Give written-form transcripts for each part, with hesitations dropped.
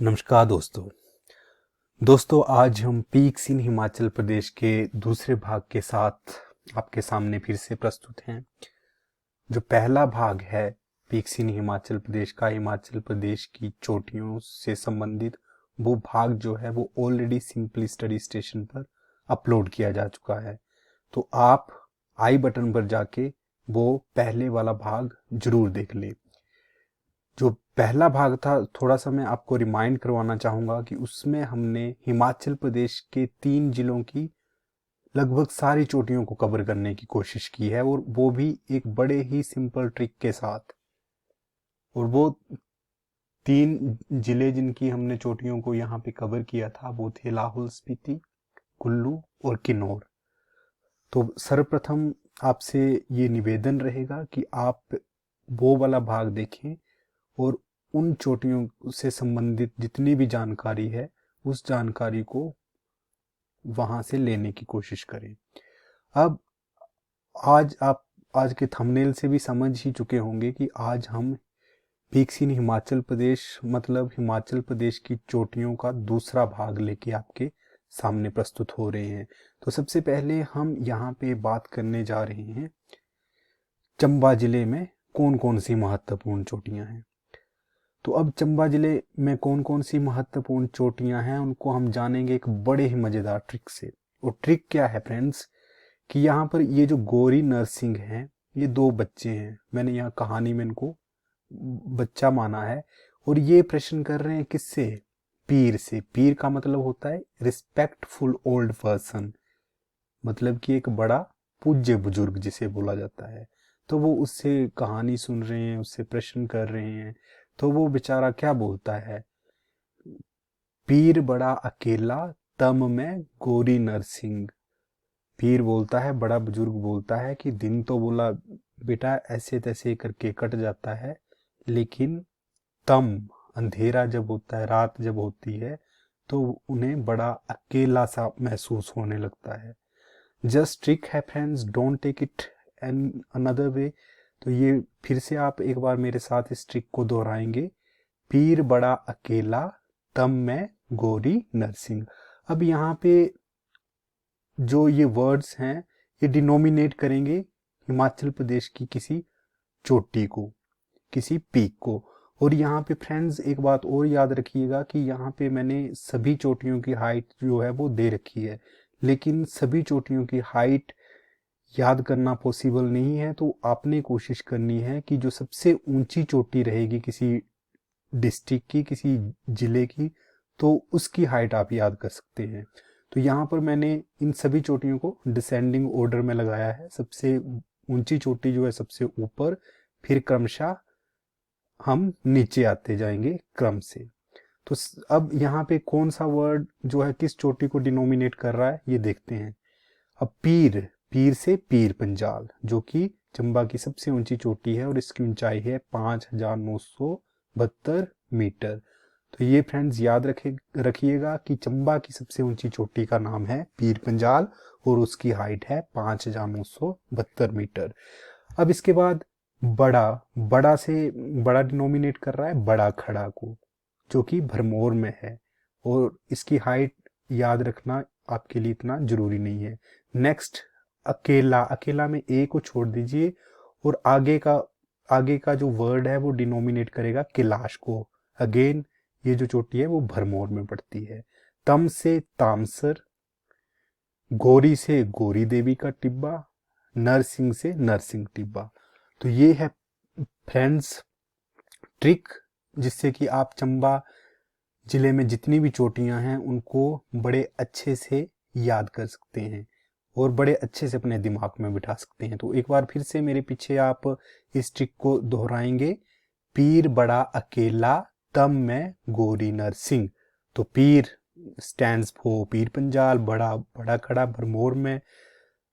नमस्कार दोस्तों आज हम पीक्स इन हिमाचल प्रदेश के दूसरे भाग के साथ आपके सामने फिर से प्रस्तुत हैं। जो पहला भाग है पीक्स इन हिमाचल प्रदेश का, हिमाचल प्रदेश की चोटियों से संबंधित वो भाग जो है वो ऑलरेडी सिंपली स्टडी स्टेशन पर अपलोड किया जा चुका है। तो आप आई बटन पर जाके वो पहले वाला भाग जरूर देख लें। जो पहला भाग था, थोड़ा सा मैं आपको रिमाइंड करवाना चाहूँगा कि उसमें हमने हिमाचल प्रदेश के 3 जिलों की लगभग सारी चोटियों को कवर करने की कोशिश की है, और वो भी एक बड़े ही सिंपल ट्रिक के साथ। और वो 3 जिले जिनकी हमने चोटियों को यहाँ पे कवर किया था वो थे लाहौल स्पीति, कुल्लू और किन्नौर। तो सर्वप्रथम आपसे ये निवेदन रहेगा कि आप वो वाला भाग देखें और उन चोटियों से संबंधित जितनी भी जानकारी है उस जानकारी को वहां से लेने की कोशिश करें। अब आप आज के थंबनेल से भी समझ ही चुके होंगे कि आज हम पीक्स इन हिमाचल प्रदेश मतलब हिमाचल प्रदेश की चोटियों का दूसरा भाग लेके आपके सामने प्रस्तुत हो रहे हैं। तो सबसे पहले हम यहाँ पे बात करने जा रहे हैं चंबा जिले में कौन कौन सी महत्वपूर्ण चोटियां हैं। तो अब चंबा जिले में कौन कौन सी महत्वपूर्ण चोटियां हैं उनको हम जानेंगे एक बड़े ही मजेदार ट्रिक से। और ट्रिक क्या है फ्रेंड्स, कि यहाँ पर ये जो गौरी नरसिंह हैं, ये 2 बच्चे हैं। मैंने यहाँ कहानी में इनको बच्चा माना है, और ये प्रश्न कर रहे हैं किससे? पीर से। पीर का मतलब होता है रिस्पेक्टफुल ओल्ड पर्सन, मतलब कि एक बड़ा पूज्य बुजुर्ग जिसे बोला जाता है। तो वो उससे कहानी सुन रहे हैं, उससे प्रश्न कर रहे हैं। तो वो बेचारा क्या बोलता है? पीर बड़ा अकेला तम में गोरी नरसिंह। पीर बोलता है, बड़ा बुजुर्ग बोलता है कि दिन तो बोला बेटा ऐसे तैसे करके कट जाता है, लेकिन तम अंधेरा जब होता है, रात जब होती है, तो उन्हें बड़ा अकेला सा महसूस होने लगता है। जस्ट ट्रिक है friends, don't take it an another way. तो ये फिर से आप एक बार मेरे साथ इस ट्रिक को दोहराएंगे। पीर बड़ा अकेला तम में गोरी नरसिंह। अब यहाँ पे जो ये वर्ड्स हैं ये डिनोमिनेट करेंगे हिमाचल प्रदेश की किसी चोटी को, किसी पीक को। और यहाँ पे फ्रेंड्स एक बात और याद रखिएगा कि यहाँ पे मैंने सभी चोटियों की हाइट जो है वो दे रखी है, लेकिन सभी चोटियों की हाइट याद करना पॉसिबल नहीं है। तो आपने कोशिश करनी है कि जो सबसे ऊंची चोटी रहेगी किसी डिस्ट्रिक्ट की, किसी जिले की, तो उसकी हाइट आप याद कर सकते हैं। तो यहाँ पर मैंने इन सभी चोटियों को डिसेंडिंग ऑर्डर में लगाया है। सबसे ऊंची चोटी जो है सबसे ऊपर, फिर क्रमशः हम नीचे आते जाएंगे क्रम से। तो अब यहाँ पे कौन सा वर्ड जो है किस चोटी को डिनोमिनेट कर रहा है ये देखते हैं। अब पीर, पीर से पीर पंजाल, जो कि चंबा की सबसे ऊंची चोटी है और इसकी ऊंचाई है 5,972 मीटर। तो ये फ्रेंड्स याद रखिएगा कि चंबा की सबसे ऊंची चोटी का नाम है पीर पंजाल और उसकी हाइट है 5,972 मीटर। अब इसके बाद बड़ा, बड़ा से बड़ा डिनोमिनेट कर रहा है बड़ा खड़ा को, जो कि भरमौर में है, और इसकी हाइट याद रखना आपके लिए इतना जरूरी नहीं है। नेक्स्ट अकेला, अकेला में ए को छोड़ दीजिए और आगे का जो वर्ड है वो डिनोमिनेट करेगा कैलाश को। अगेन ये जो चोटी है वो भरमौर में पड़ती है। तम से तामसर, गौरी से गौरी देवी का टिब्बा, नरसिंह से नरसिंह टिब्बा। तो ये है फ्रेंड्स ट्रिक, जिससे कि आप चंबा जिले में जितनी भी चोटियां हैं उनको बड़े अच्छे से याद कर सकते हैं और बड़े अच्छे से अपने दिमाग में बिठा सकते हैं। तो एक बार फिर से मेरे पीछे आप इस ट्रिक को दोहराएंगे। पीर बड़ा अकेला तम में गोरी नरसिंह। तो पीर स्टैंड्स फॉर पीर पंजाल, बड़ा बड़ा खड़ा भरमौर में,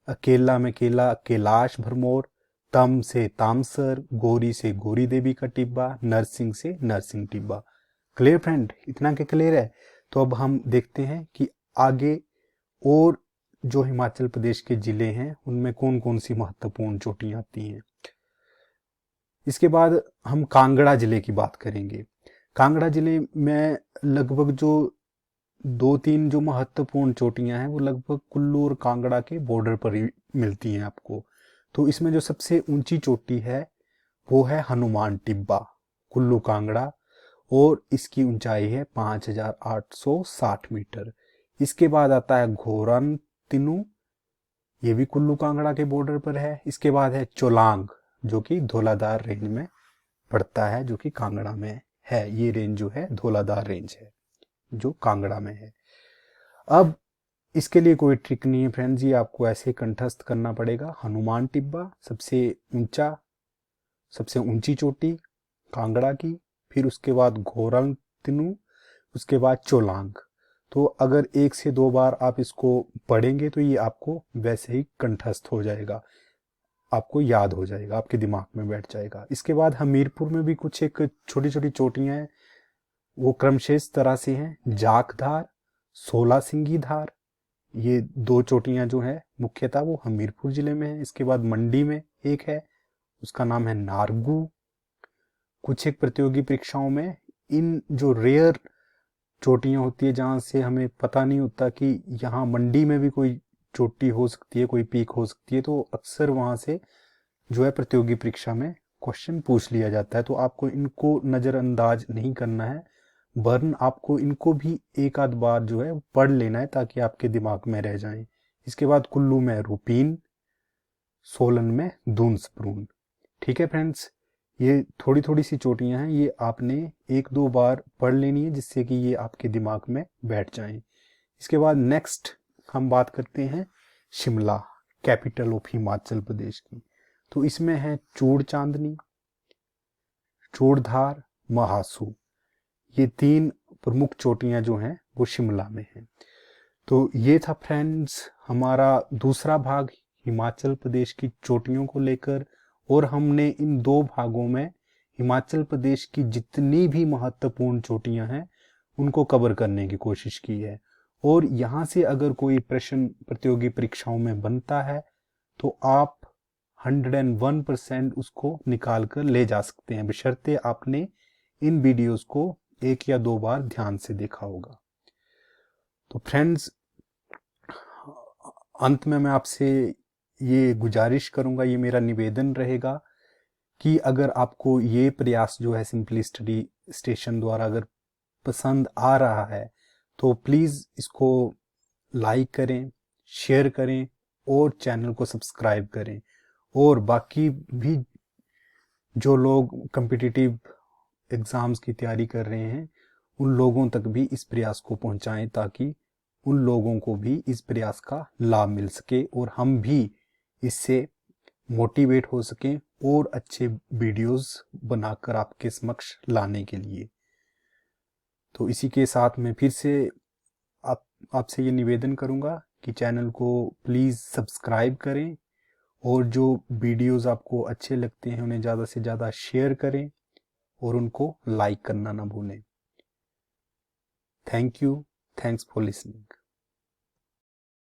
अकेला में केला कैलाश भरमौर, तम से तामसर, गोरी से गोरी देवी का टिब्बा, नरसिंह से नरसिंह टिब्बा। क्लियर फ्रेंड, इतना के क्लियर है। तो अब हम देखते हैं कि आगे और जो हिमाचल प्रदेश के जिले हैं उनमें कौन कौन सी महत्वपूर्ण चोटियां आती हैं। इसके बाद हम कांगड़ा जिले की बात करेंगे। कांगड़ा जिले में लगभग जो 2-3 जो महत्वपूर्ण चोटियां हैं वो लगभग कुल्लू और कांगड़ा के बॉर्डर पर ही मिलती हैं आपको। तो इसमें जो सबसे ऊंची चोटी है वो है हनुमान टिब्बा, कुल्लू कांगड़ा, और इसकी ऊंचाई है 5860 मीटर। इसके बाद आता है घोरन तिनु, ये भी कुल्लू कांगड़ा के बॉर्डर पर है। इसके बाद है चोलांग, जो कि धौलाधार रेंज में पड़ता है, जो कि कांगड़ा में है। ये रेंज जो है धौलाधार रेंज है जो कांगड़ा में है। अब इसके लिए कोई ट्रिक नहीं है फ्रेंड्स, ये आपको ऐसे कंठस्थ करना पड़ेगा। हनुमान टिब्बा सबसे ऊंची चोटी कांगड़ा की, फिर उसके बाद घोरन तिनु, उसके बाद चोलांग। तो अगर 1 से 2 बार आप इसको पढ़ेंगे तो ये आपको वैसे ही कंठस्थ हो जाएगा, आपको याद हो जाएगा, आपके दिमाग में बैठ जाएगा। इसके बाद हमीरपुर में भी कुछ एक छोटी छोटी चोटियां हैं, वो क्रमशः इस तरह से हैं: जाखधार, 16 सिंगी धार। ये 2 चोटियां जो है मुख्यतः वो हमीरपुर जिले में है। इसके बाद मंडी में एक है, उसका नाम है नारगू। कुछ एक प्रतियोगी परीक्षाओं में इन जो रेयर चोटियां होती है जहां से हमें पता नहीं होता कि यहाँ मंडी में भी कोई चोटी हो सकती है, कोई पीक हो सकती है, तो अक्सर वहां से जो है प्रतियोगी परीक्षा में क्वेश्चन पूछ लिया जाता है। तो आपको इनको नजरअंदाज नहीं करना है, वरन आपको इनको भी एक आध बार जो है पढ़ लेना है ताकि आपके दिमाग में रह जाएं। इसके बाद कुल्लू में रूपीन, सोलन में दूनसप्रून। ठीक है फ्रेंड्स, ये थोड़ी थोड़ी सी चोटियां हैं, ये आपने 1-2 बार पढ़ लेनी है जिससे कि ये आपके दिमाग में बैठ जाएं। इसके बाद नेक्स्ट हम बात करते हैं शिमला, कैपिटल ऑफ हिमाचल प्रदेश की। तो इसमें है चूड़ चांदनी, चूड़धार, महासू। ये 3 प्रमुख चोटियां जो हैं वो शिमला में हैं। तो ये था फ्रेंड्स हमारा दूसरा भाग हिमाचल प्रदेश की चोटियों को लेकर, और हमने इन 2 भागों में हिमाचल प्रदेश की जितनी भी महत्वपूर्ण चोटियां हैं उनको कवर करने की कोशिश की है। और यहाँ से अगर कोई प्रश्न प्रतियोगी परीक्षाओं में बनता है तो आप 101% उसको निकाल कर ले जा सकते हैं, बशर्ते आपने इन वीडियोस को 1 या 2 बार ध्यान से देखा होगा। तो फ्रेंड्स, अंत में मैं आपसे ये गुजारिश करूंगा, ये मेरा निवेदन रहेगा कि अगर आपको ये प्रयास जो है सिंपली स्टडी स्टेशन द्वारा अगर पसंद आ रहा है तो प्लीज़ इसको लाइक करें, शेयर करें और चैनल को सब्सक्राइब करें। और बाकी भी जो लोग कॉम्पिटिटिव एग्ज़ाम्स की तैयारी कर रहे हैं उन लोगों तक भी इस प्रयास को पहुंचाएं ताकि उन लोगों को भी इस प्रयास का लाभ मिल सके और हम भी इससे मोटिवेट हो सकें और अच्छे वीडियोस बनाकर आपके समक्ष लाने के लिए। तो इसी के साथ मैं फिर से आपसे ये निवेदन करूंगा कि चैनल को प्लीज़ सब्सक्राइब करें और जो वीडियोस आपको अच्छे लगते हैं उन्हें ज़्यादा से ज़्यादा शेयर करें और उनको लाइक करना ना भूलें। Thank you, thanks for listening.